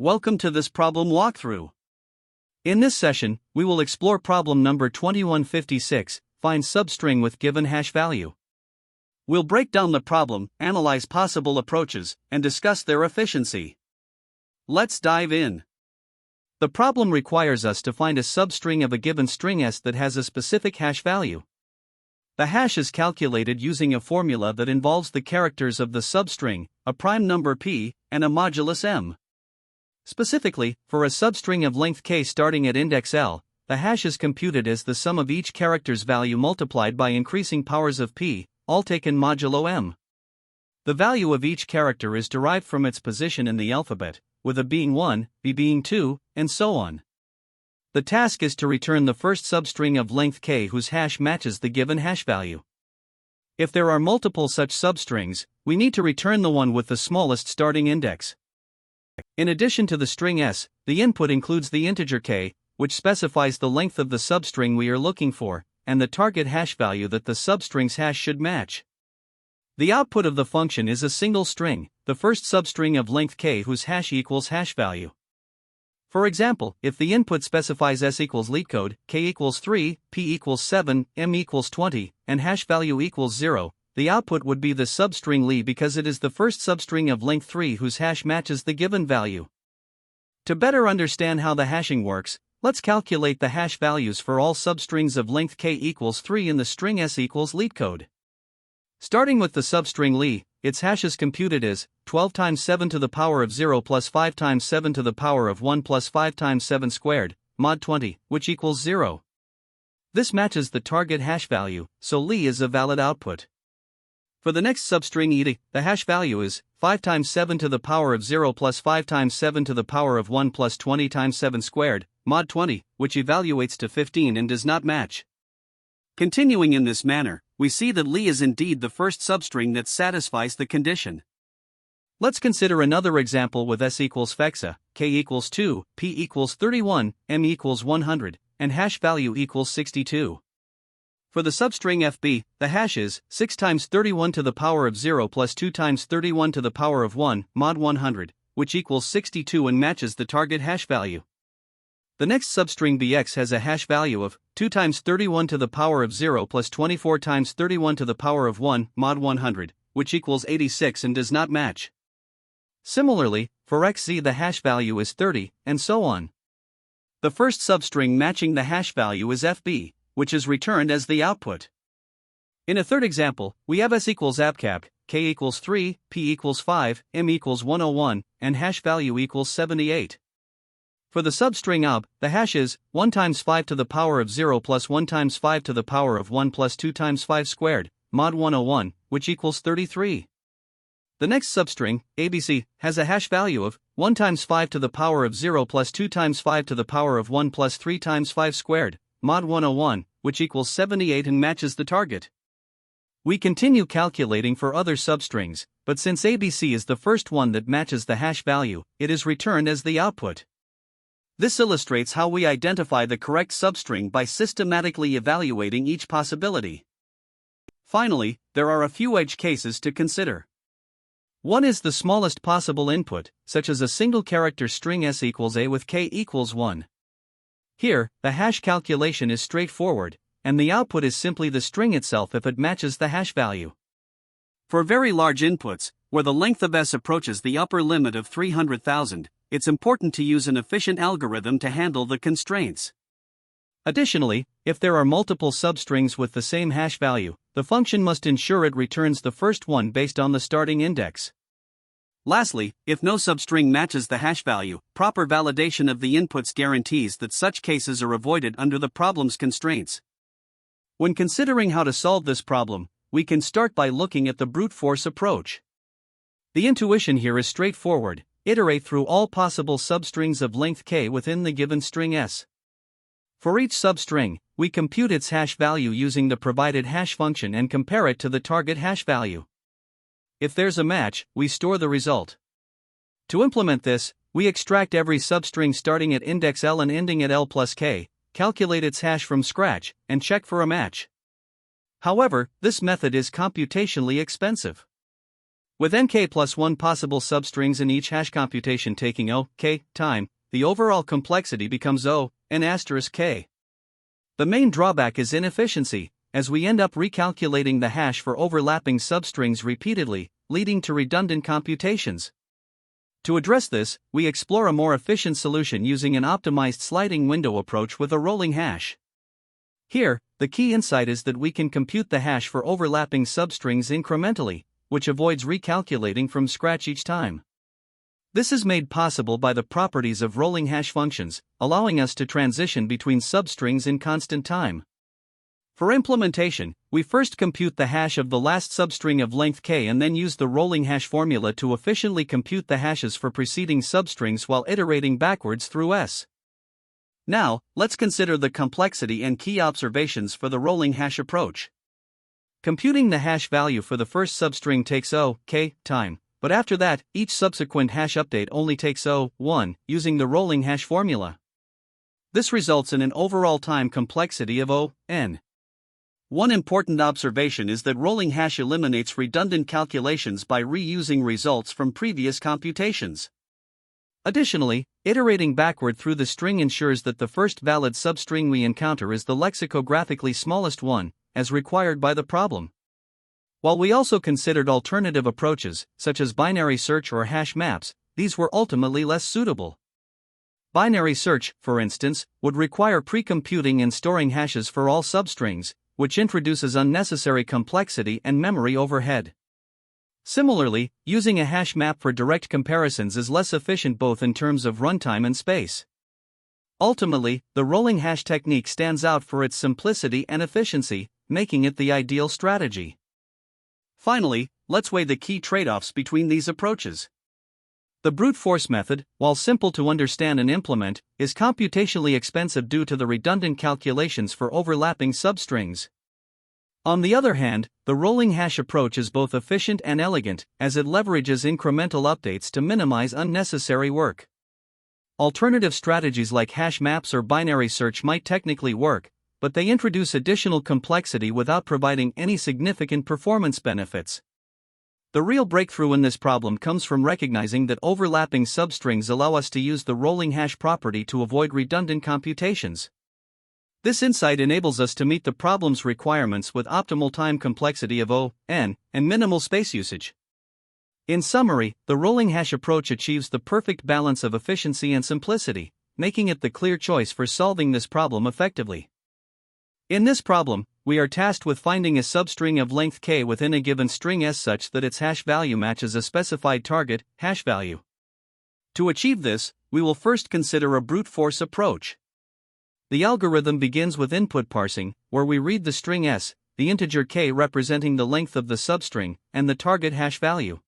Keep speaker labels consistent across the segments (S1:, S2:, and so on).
S1: Welcome to this problem walkthrough. In this session, we will explore problem number 2156, find substring with given hash value. We'll break down the problem, analyze possible approaches, and discuss their efficiency. Let's dive in. The problem requires us to find a substring of a given string S that has a specific hash value. The hash is calculated using a formula that involves the characters of the substring, a prime number p, and a modulus m. Specifically, for a substring of length k starting at index L, the hash is computed as the sum of each character's value multiplied by increasing powers of p, all taken modulo m. The value of each character is derived from its position in the alphabet, with A being 1, B being 2, and so on. The task is to return the first substring of length k whose hash matches the given hash value. If there are multiple such substrings, we need to return the one with the smallest starting index. In addition to the string S, the input includes the integer k, which specifies the length of the substring we are looking for, and the target hash value that the substring's hash should match. The output of the function is a single string, the first substring of length k whose hash equals hash value. For example, if the input specifies S equals LeetCode, k equals 3, p equals 7, m equals 20, and hash value equals 0, the output would be the substring li because it is the first substring of length 3 whose hash matches the given value. To better understand how the hashing works, let's calculate the hash values for all substrings of length k equals 3 in the string S equals LeetCode. Starting with the substring li, its hash is computed as 12 times 7 to the power of 0 plus 5 times 7 to the power of 1 plus 5 times 7 squared, mod 20, which equals 0. This matches the target hash value, so li is a valid output. For the next substring ed, the hash value is 5 times 7 to the power of 0 plus 5 times 7 to the power of 1 plus 20 times 7 squared, mod 20, which evaluates to 15 and does not match. Continuing in this manner, we see that li is indeed the first substring that satisfies the condition. Let's consider another example with S equals fexa, k equals 2, p equals 31, m equals 100, and hash value equals 62. For the substring fb, the hash is 6 times 31 to the power of 0 plus 2 times 31 to the power of 1, mod 100, which equals 62 and matches the target hash value. The next substring bx has a hash value of 2 times 31 to the power of 0 plus 24 times 31 to the power of 1, mod 100, which equals 86 and does not match. Similarly, for xz the hash value is 30, and so on. The first substring matching the hash value is fb, which is returned as the output. In a third example, we have S equals abcap, k equals 3, p equals 5, m equals 101, and hash value equals 78. For the substring ob, the hash is 1 times 5 to the power of 0 plus 1 times 5 to the power of 1 plus 2 times 5 squared, mod 101, which equals 33. The next substring, abc, has a hash value of 1 times 5 to the power of 0 plus 2 times 5 to the power of 1 plus 3 times 5 squared, mod 101, which equals 78 and matches the target. We continue calculating for other substrings, but since ABC is the first one that matches the hash value, it is returned as the output. This illustrates how we identify the correct substring by systematically evaluating each possibility. Finally, there are a few edge cases to consider. One is the smallest possible input, such as a single character string S equals A with k equals 1. Here, the hash calculation is straightforward, and the output is simply the string itself if it matches the hash value. For very large inputs, where the length of S approaches the upper limit of 300,000, it's important to use an efficient algorithm to handle the constraints. Additionally, if there are multiple substrings with the same hash value, the function must ensure it returns the first one based on the starting index. Lastly, if no substring matches the hash value, proper validation of the inputs guarantees that such cases are avoided under the problem's constraints. When considering how to solve this problem, we can start by looking at the brute force approach. The intuition here is straightforward: iterate through all possible substrings of length k within the given string S. For each substring, we compute its hash value using the provided hash function and compare it to the target hash value. If there's a match, we store the result. To implement this, we extract every substring starting at index L and ending at L plus k, calculate its hash from scratch, and check for a match. However, this method is computationally expensive. With nk plus 1 possible substrings in each hash computation taking k time, the overall complexity becomes n asterisk k. The main drawback is inefficiency, as we end up recalculating the hash for overlapping substrings repeatedly, leading to redundant computations. To address this, we explore a more efficient solution using an optimized sliding window approach with a rolling hash. Here, the key insight is that we can compute the hash for overlapping substrings incrementally, which avoids recalculating from scratch each time. This is made possible by the properties of rolling hash functions, allowing us to transition between substrings in constant time. For implementation, we first compute the hash of the last substring of length k and then use the rolling hash formula to efficiently compute the hashes for preceding substrings while iterating backwards through s. Now, let's consider the complexity and key observations for the rolling hash approach. Computing the hash value for the first substring takes k time, but after that, each subsequent hash update only takes 1, using the rolling hash formula. This results in an overall time complexity of n. One important observation is that rolling hash eliminates redundant calculations by reusing results from previous computations. Additionally, iterating backward through the string ensures that the first valid substring we encounter is the lexicographically smallest one, as required by the problem. While we also considered alternative approaches, such as binary search or hash maps, these were ultimately less suitable. Binary search, for instance, would require pre-computing and storing hashes for all substrings, which introduces unnecessary complexity and memory overhead. Similarly, using a hash map for direct comparisons is less efficient both in terms of runtime and space. Ultimately, the rolling hash technique stands out for its simplicity and efficiency, making it the ideal strategy. Finally, let's weigh the key trade-offs between these approaches. The brute force method, while simple to understand and implement, is computationally expensive due to the redundant calculations for overlapping substrings. On the other hand, the rolling hash approach is both efficient and elegant, as it leverages incremental updates to minimize unnecessary work. Alternative strategies like hash maps or binary search might technically work, but they introduce additional complexity without providing any significant performance benefits. The real breakthrough in this problem comes from recognizing that overlapping substrings allow us to use the rolling hash property to avoid redundant computations. This insight enables us to meet the problem's requirements with optimal time complexity of n and minimal space usage. In summary, the rolling hash approach achieves the perfect balance of efficiency and simplicity, making it the clear choice for solving this problem effectively. In this problem, we are tasked with finding a substring of length k within a given string s such that its hash value matches a specified target hash value. To achieve this, we will first consider a brute force approach. The algorithm begins with input parsing, where we read the string s, the integer k representing the length of the substring, and the target hash value.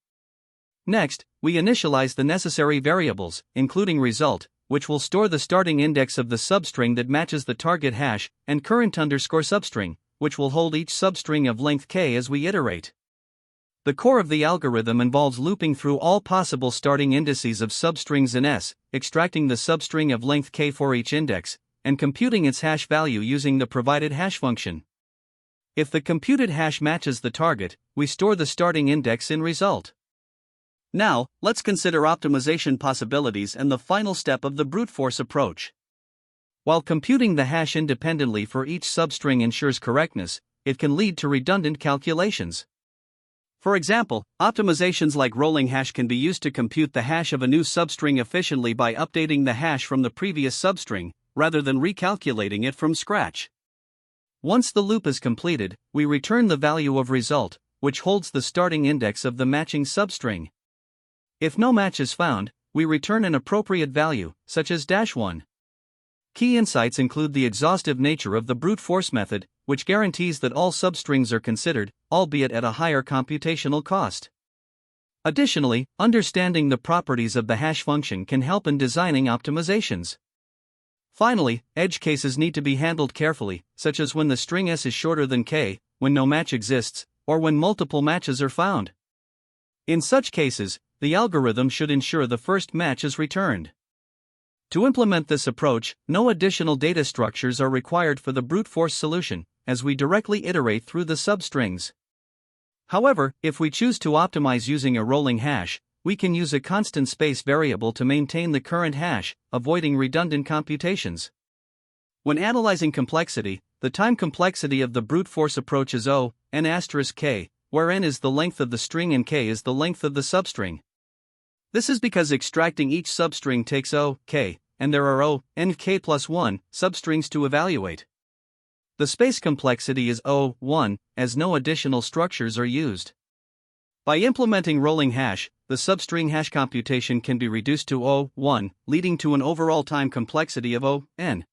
S1: Next, we initialize the necessary variables, including result, which will store the starting index of the substring that matches the target hash, and current_substring, which will hold each substring of length k as we iterate. The core of the algorithm involves looping through all possible starting indices of substrings in S, extracting the substring of length k for each index, and computing its hash value using the provided hash function. If the computed hash matches the target, we store the starting index in result. Now, let's consider optimization possibilities and the final step of the brute force approach. While computing the hash independently for each substring ensures correctness, it can lead to redundant calculations. For example, optimizations like rolling hash can be used to compute the hash of a new substring efficiently by updating the hash from the previous substring, rather than recalculating it from scratch. Once the loop is completed, we return the value of result, which holds the starting index of the matching substring. If no match is found, we return an appropriate value, such as -1. Key insights include the exhaustive nature of the brute force method, which guarantees that all substrings are considered, albeit at a higher computational cost. Additionally, understanding the properties of the hash function can help in designing optimizations. Finally, edge cases need to be handled carefully, such as when the string s is shorter than k, when no match exists, or when multiple matches are found. In such cases, the algorithm should ensure the first match is returned. To implement this approach, no additional data structures are required for the brute force solution, as we directly iterate through the substrings. However, if we choose to optimize using a rolling hash, we can use a constant space variable to maintain the current hash, avoiding redundant computations. When analyzing complexity, the time complexity of the brute force approach is O, n asterisk k, where n is the length of the string and k is the length of the substring. This is because extracting each substring takes O, k, and there are O, n k plus 1 substrings to evaluate. The space complexity is O, 1, as no additional structures are used. By implementing rolling hash, the substring hash computation can be reduced to O, 1, leading to an overall time complexity of O, n.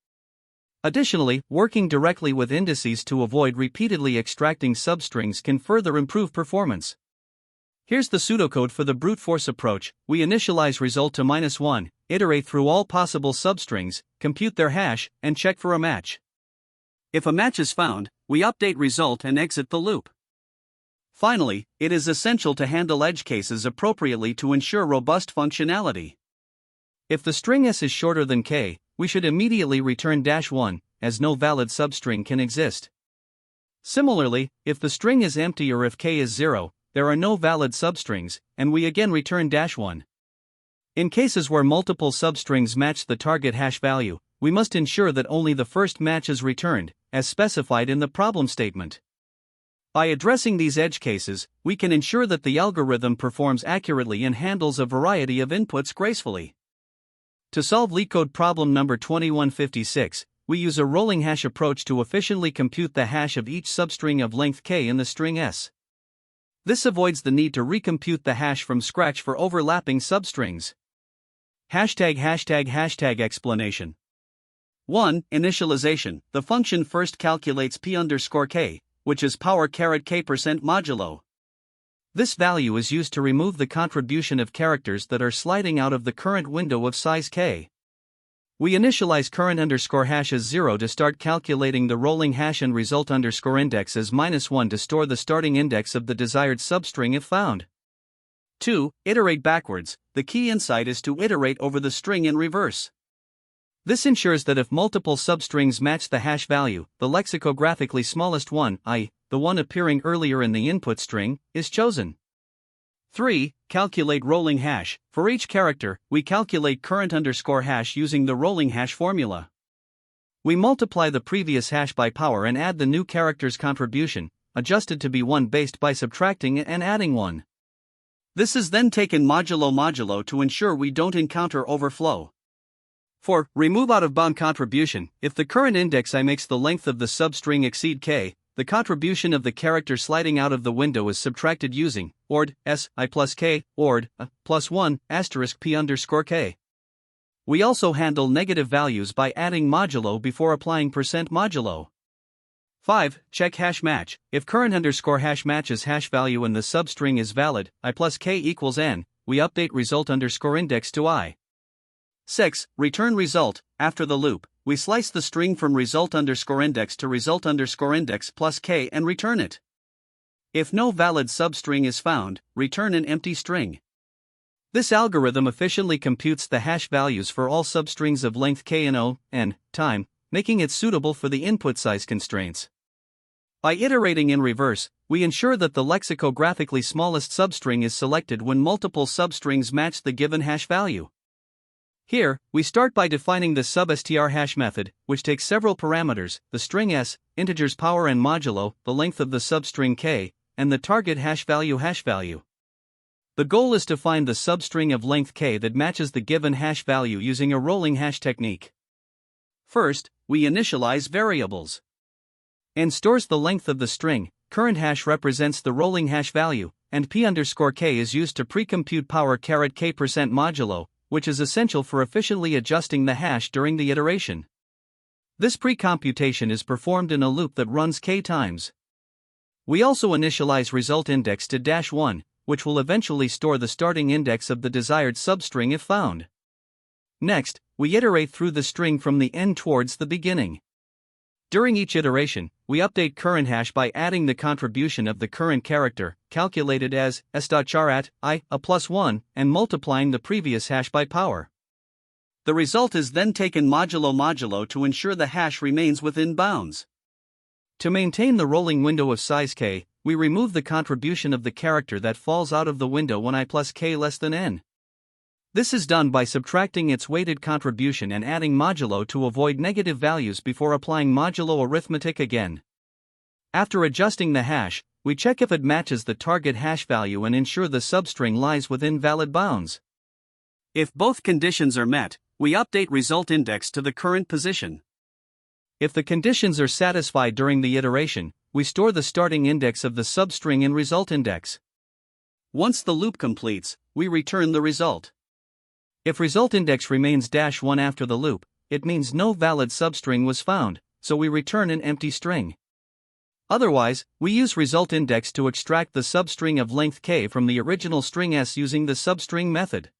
S1: Additionally, working directly with indices to avoid repeatedly extracting substrings can further improve performance. Here's the pseudocode for the brute force approach. We initialize result to -1, iterate through all possible substrings, compute their hash, and check for a match. If a match is found, we update result and exit the loop. Finally, it is essential to handle edge cases appropriately to ensure robust functionality. If the string s is shorter than k, we should immediately return -1, as no valid substring can exist. Similarly, if the string is empty or if k is 0, there are no valid substrings, and we again return -1. In cases where multiple substrings match the target hash value, we must ensure that only the first match is returned, as specified in the problem statement. By addressing these edge cases, we can ensure that the algorithm performs accurately and handles a variety of inputs gracefully. To solve LeetCode problem number 2156, we use a rolling hash approach to efficiently compute the hash of each substring of length k in the string s. This avoids the need to recompute the hash from scratch for overlapping substrings. Explanation. 1. Initialization. The function first calculates p_k, which is power caret k% modulo. This value is used to remove the contribution of characters that are sliding out of the current window of size k. We initialize current_hash as 0 to start calculating the rolling hash and result_index as -1 to store the starting index of the desired substring if found. 2. Iterate backwards. The key insight is to iterate over the string in reverse. This ensures that if multiple substrings match the hash value, the lexicographically smallest one, i.e., the one appearing earlier in the input string, is chosen. 3. Calculate rolling hash. For each character, we calculate current_hash using the rolling hash formula. We multiply the previous hash by power and add the new character's contribution, adjusted to be 1 based by subtracting and adding 1. This is then taken modulo to ensure we don't encounter overflow. 4. Remove out-of-bound contribution. If the current index I makes the length of the substring exceed k, the contribution of the character sliding out of the window is subtracted using ord s I plus k ord plus 1 asterisk p_k. We also handle negative values by adding modulo before applying %modulo. 5. Check hash match. If current_hash matches hash value and the substring is valid, I plus k equals n, we update result_index to I. 6. Return result. After the loop, we slice the string from result_index to result_index plus k and return it. If no valid substring is found, return an empty string. This algorithm efficiently computes the hash values for all substrings of length k and O, n, time, making it suitable for the input size constraints. By iterating in reverse, we ensure that the lexicographically smallest substring is selected when multiple substrings match the given hash value. Here, we start by defining the substr hash method, which takes several parameters, the string s, integers power and modulo, the length of the substring k, and the target hash value. The goal is to find the substring of length k that matches the given hash value using a rolling hash technique. First, we initialize variables. N stores the length of the string, current hash represents the rolling hash value, and p_k is used to precompute power caret k% modulo, which is essential for efficiently adjusting the hash during the iteration. This precomputation is performed in a loop that runs k times. We also initialize result index to -1, which will eventually store the starting index of the desired substring if found. Next, we iterate through the string from the end towards the beginning. During each iteration, we update current hash by adding the contribution of the current character, calculated as s.char I a plus 1, and multiplying the previous hash by power. The result is then taken modulo to ensure the hash remains within bounds. To maintain the rolling window of size k, we remove the contribution of the character that falls out of the window when I plus k less than n. This is done by subtracting its weighted contribution and adding modulo to avoid negative values before applying modulo arithmetic again. After adjusting the hash, we check if it matches the target hash value and ensure the substring lies within valid bounds. If both conditions are met, we update result index to the current position. If the conditions are satisfied during the iteration, we store the starting index of the substring in result index. Once the loop completes, we return the result. If result index remains -1 after the loop, it means no valid substring was found, so we return an empty string. Otherwise, we use result index to extract the substring of length k from the original string s using the substring method.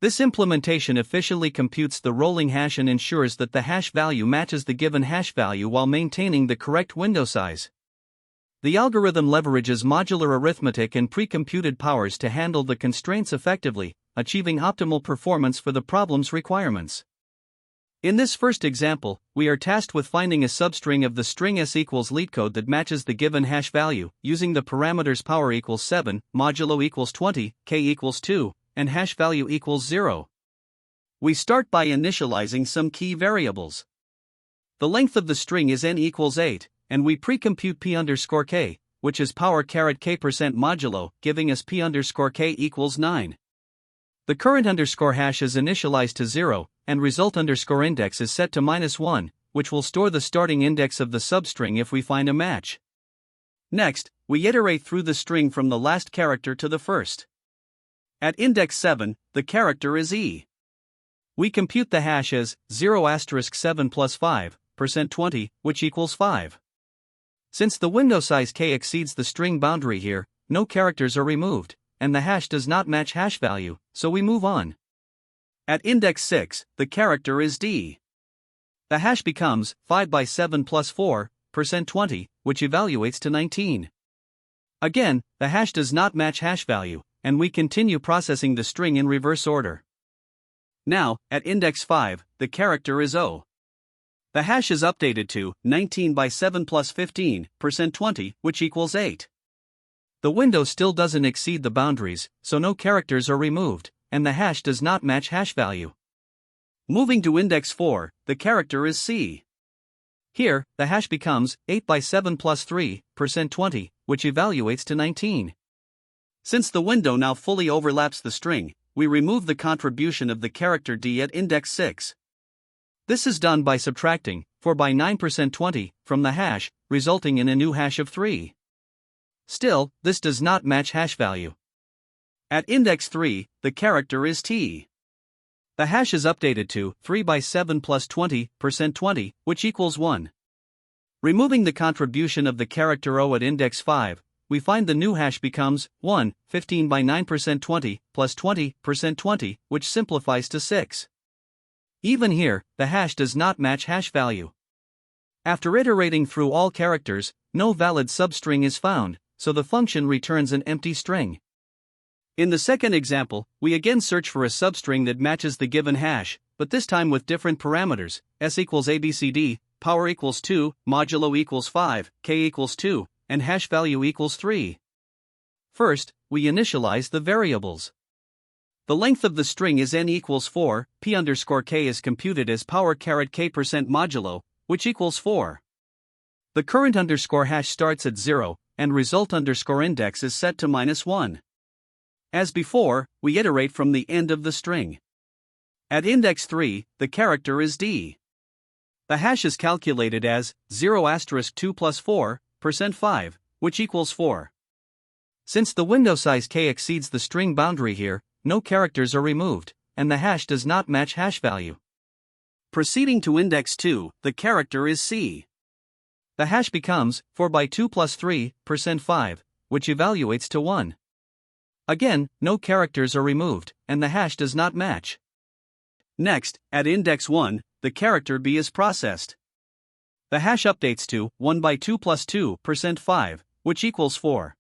S1: This implementation efficiently computes the rolling hash and ensures that the hash value matches the given hash value while maintaining the correct window size. The algorithm leverages modular arithmetic and pre-computed powers to handle the constraints effectively, achieving optimal performance for the problem's requirements. In this first example, we are tasked with finding a substring of the string s equals LeetCode that matches the given hash value, using the parameters power equals 7, modulo equals 20, k equals 2, and hash value equals 0. We start by initializing some key variables. The length of the string is n equals 8, and we pre-compute p_k, which is power caret k% modulo, giving us p_k equals 9. The current underscore hash is initialized to 0, and result underscore index is set to -1, which will store the starting index of the substring if we find a match. Next, we iterate through the string from the last character to the first. At index 7, the character is e. We compute the hash as 0*7 plus 5, %20, which equals 5. Since the window size k exceeds the string boundary here, no characters are removed, and the hash does not match hash value, so we move on. At index 6, the character is d. The hash becomes 5/7 plus 4, %20, which evaluates to 19. Again, the hash does not match hash value, and we continue processing the string in reverse order. Now, at index 5, the character is o. The hash is updated to 19/7 plus 15, %20, which equals 8. The window still doesn't exceed the boundaries, so no characters are removed, and the hash does not match hash value. Moving to index 4, the character is c. Here, the hash becomes 8/7 plus 3, %20, which evaluates to 19. Since the window now fully overlaps the string, we remove the contribution of the character d at index 6. This is done by subtracting 4/9 %20 from the hash, resulting in a new hash of 3. Still, this does not match hash value. At index 3, the character is t. The hash is updated to 3/7 plus 20, %20, which equals 1. Removing the contribution of the character o at index 5, we find the new hash becomes 1, 15/9 %20, plus 20, %20, which simplifies to 6. Even here, the hash does not match hash value. After iterating through all characters, no valid substring is found, so the function returns an empty string. In the second example, we again search for a substring that matches the given hash, but this time with different parameters, s equals abcd, power equals 2, modulo equals 5, k equals 2, and hash value equals 3. First, we initialize the variables. The length of the string is n equals 4, p_k is computed as power caret k% modulo, which equals 4. The current underscore hash starts at 0, and result underscore index is set to -1. As before, we iterate from the end of the string. At index 3, the character is d. The hash is calculated as 0*2 plus 4, %5, which equals 4. Since the window size k exceeds the string boundary here, no characters are removed, and the hash does not match hash value. Proceeding to index 2, the character is c. The hash becomes 4/2 plus 3, %5, which evaluates to 1. Again, no characters are removed, and the hash does not match. Next, at index 1, the character b is processed. The hash updates to 1/2 plus 2, %5, which equals 4.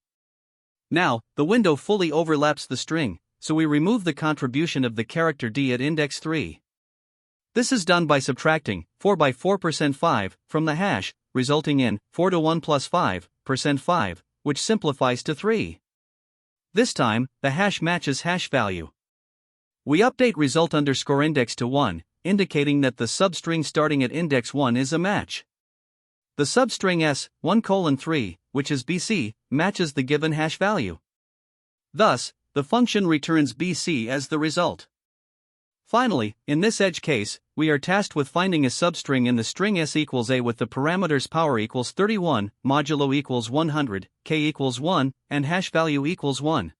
S1: Now, the window fully overlaps the string, so we remove the contribution of the character d at index 3. This is done by subtracting 4/4 %5 from the hash, resulting in 4 to 1 plus 5, %5, which simplifies to 3. This time, the hash matches hash value. We update result_index to 1, indicating that the substring starting at index 1 is a match. The substring s1:3, which is BC, matches the given hash value. Thus, the function returns BC as the result. Finally, in this edge case, we are tasked with finding a substring in the string s equals a with the parameters power equals 31, modulo equals 100, k equals 1, and hash value equals 1.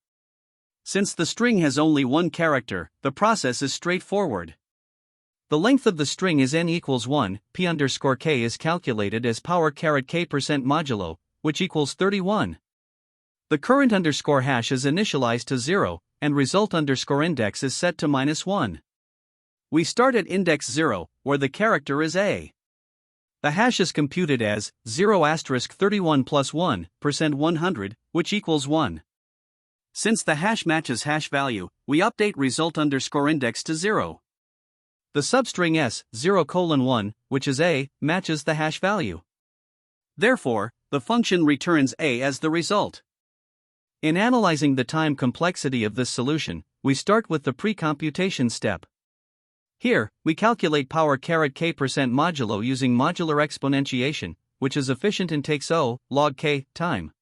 S1: Since the string has only one character, the process is straightforward. The length of the string is n equals 1, p_k is calculated as power caret k% modulo, which equals 31. The current underscore hash is initialized to 0, and result_index is set to -1. We start at index 0, where the character is a. The hash is computed as 0*31 plus 1% 100, which equals 1. Since the hash matches hash value, we update result_index to 0. The substring s0:1, which is a, matches the hash value. Therefore, the function returns a as the result. In analyzing the time complexity of this solution, we start with the pre-computation step. Here, we calculate power caret k% modulo using modular exponentiation, which is efficient and takes O log k time.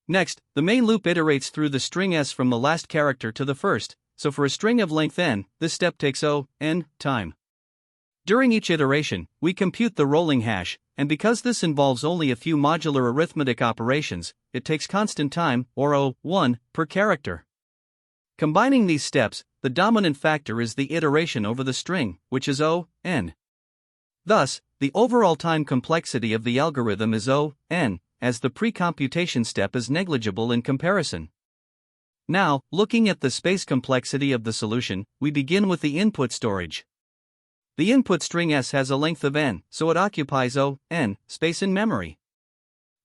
S1: Next, the main loop iterates through the string s from the last character to the first, so for a string of length n, this step takes O n time. During each iteration, we compute the rolling hash, and because this involves only a few modular arithmetic operations, it takes constant time, or O1, per character. Combining these steps, the dominant factor is the iteration over the string, which is O(n). Thus, the overall time complexity of the algorithm is O(n), as the pre-computation step is negligible in comparison. Now, looking at the space complexity of the solution, we begin with the input storage. The input string s has a length of n, so it occupies O(n) space in memory.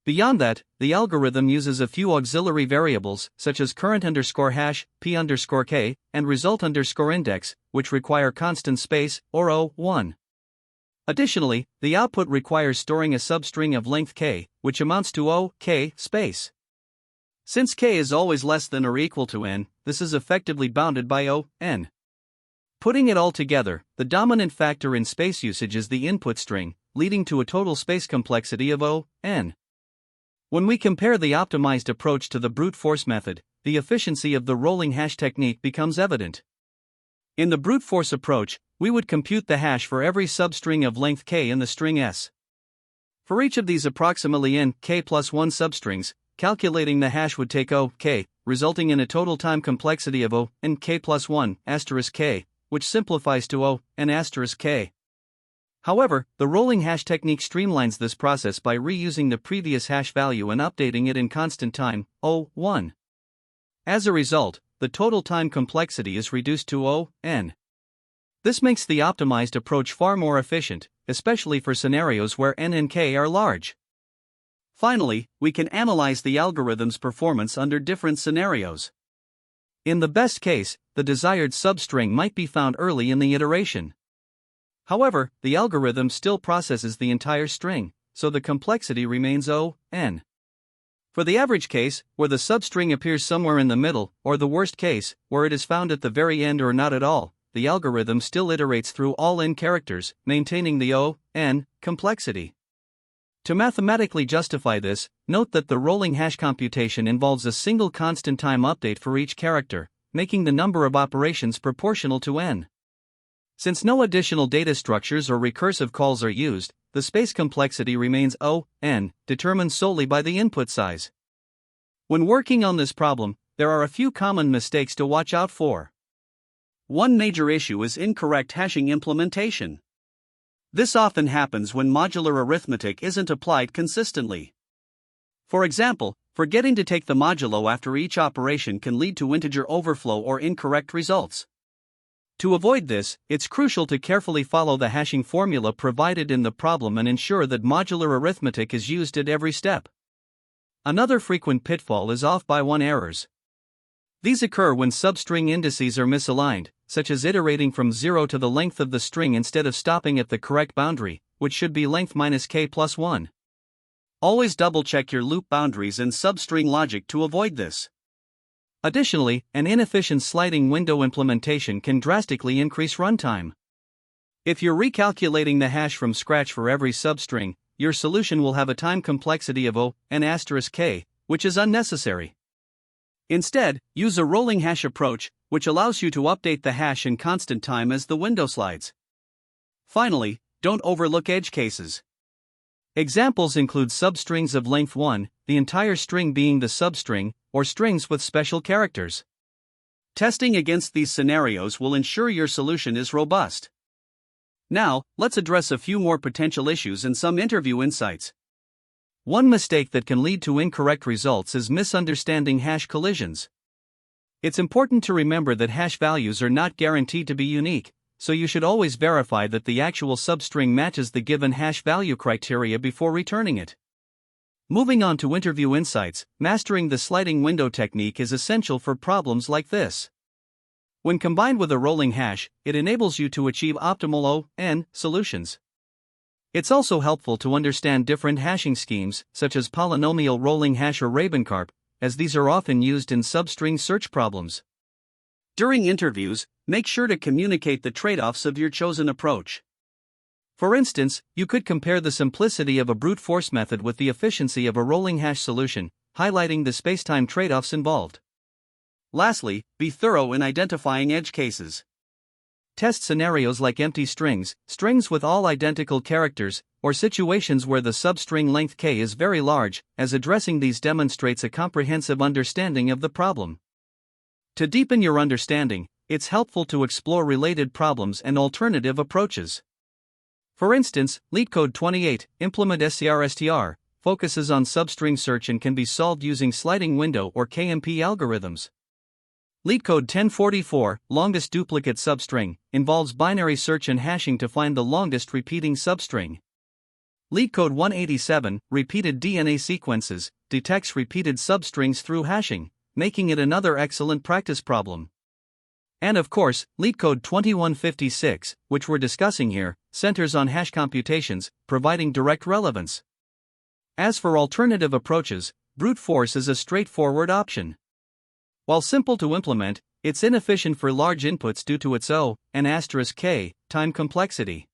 S1: Beyond that, the algorithm uses a few auxiliary variables, such as current_hash, p_k, and result_index, which require constant space, or O1. Additionally, the output requires storing a substring of length k, which amounts to O(k) space. Since k is always less than or equal to n, this is effectively bounded by O(n). Putting it all together, the dominant factor in space usage is the input string, leading to a total space complexity of O(n). When we compare the optimized approach to the brute force method, the efficiency of the rolling hash technique becomes evident. In the brute force approach, we would compute the hash for every substring of length k in the string s. For each of these approximately n k plus 1 substrings, calculating the hash would take O(k), resulting in a total time complexity of O(n k plus 1 *k), which simplifies to O(n*k). However, the rolling hash technique streamlines this process by reusing the previous hash value and updating it in constant time, O1. As a result, the total time complexity is reduced to O(n). This makes the optimized approach far more efficient, especially for scenarios where n and k are large. Finally, we can analyze the algorithm's performance under different scenarios. In the best case, the desired substring might be found early in the iteration. However, the algorithm still processes the entire string, so the complexity remains O(n). For the average case, where the substring appears somewhere in the middle, or the worst case, where it is found at the very end or not at all, the algorithm still iterates through all n characters, maintaining the O(n) complexity. To mathematically justify this, note that the rolling hash computation involves a single constant time update for each character, making the number of operations proportional to n. Since no additional data structures or recursive calls are used, the space complexity remains O(n), determined solely by the input size. When working on this problem, there are a few common mistakes to watch out for. One major issue is incorrect hashing implementation. This often happens when modular arithmetic isn't applied consistently. For example, forgetting to take the modulo after each operation can lead to integer overflow or incorrect results. To avoid this, it's crucial to carefully follow the hashing formula provided in the problem and ensure that modular arithmetic is used at every step. Another frequent pitfall is off-by-one errors. These occur when substring indices are misaligned, such as iterating from 0 to the length of the string instead of stopping at the correct boundary, which should be length minus k plus 1. Always double-check your loop boundaries and substring logic to avoid this. Additionally, an inefficient sliding window implementation can drastically increase runtime. If you're recalculating the hash from scratch for every substring, your solution will have a time complexity of (n*k), which is unnecessary. Instead, use a rolling hash approach, which allows you to update the hash in constant time as the window slides. Finally, don't overlook edge cases. Examples include substrings of length 1, the entire string being the substring, or strings with special characters. Testing against these scenarios will ensure your solution is robust. Now, let's address a few more potential issues and some interview insights. One mistake that can lead to incorrect results is misunderstanding hash collisions. It's important to remember that hash values are not guaranteed to be unique, so you should always verify that the actual substring matches the given hash value criteria before returning it. Moving on to interview insights, mastering the sliding window technique is essential for problems like this. When combined with a rolling hash, it enables you to achieve optimal O(n) solutions. It's also helpful to understand different hashing schemes, such as polynomial rolling hash or Rabenkarp, as these are often used in substring search problems. During interviews, make sure to communicate the trade-offs of your chosen approach. For instance, you could compare the simplicity of a brute force method with the efficiency of a rolling hash solution, highlighting the spacetime trade-offs involved. Lastly, be thorough in identifying edge cases. Test scenarios like empty strings, strings with all identical characters, or situations where the substring length k is very large, as addressing these demonstrates a comprehensive understanding of the problem. To deepen your understanding, it's helpful to explore related problems and alternative approaches. For instance, LeetCode 28, Implement SCRSTR, focuses on substring search and can be solved using sliding window or KMP algorithms. LeetCode 1044, Longest Duplicate Substring, involves binary search and hashing to find the longest repeating substring. LeetCode 187, Repeated DNA Sequences, detects repeated substrings through hashing, making it another excellent practice problem. And of course, LeetCode 2156, which we're discussing here, centers on hash computations, providing direct relevance. As for alternative approaches, brute force is a straightforward option. While simple to implement, it's inefficient for large inputs due to its (n*k) time complexity.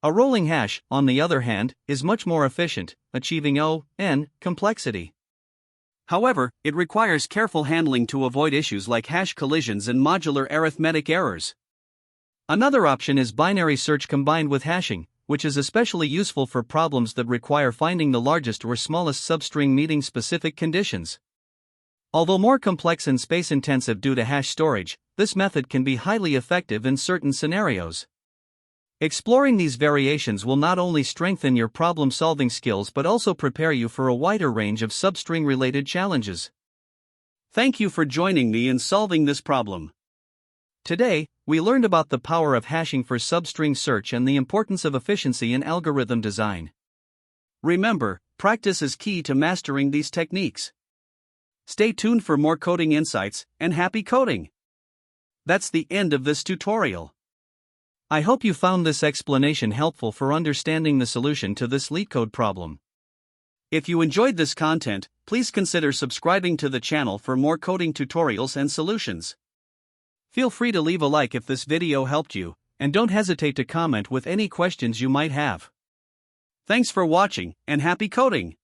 S1: A rolling hash, on the other hand, is much more efficient, achieving (n) complexity. However, it requires careful handling to avoid issues like hash collisions and modular arithmetic errors. Another option is binary search combined with hashing, which is especially useful for problems that require finding the largest or smallest substring meeting specific conditions. Although more complex and space-intensive due to hash storage, this method can be highly effective in certain scenarios. Exploring these variations will not only strengthen your problem-solving skills but also prepare you for a wider range of substring-related challenges. Thank you for joining me in solving this problem. Today, we learned about the power of hashing for substring search and the importance of efficiency in algorithm design. Remember, practice is key to mastering these techniques. Stay tuned for more coding insights, and happy coding! That's the end of this tutorial. I hope you found this explanation helpful for understanding the solution to this LeetCode problem. If you enjoyed this content, please consider subscribing to the channel for more coding tutorials and solutions. Feel free to leave a like if this video helped you, and don't hesitate to comment with any questions you might have. Thanks for watching, and happy coding!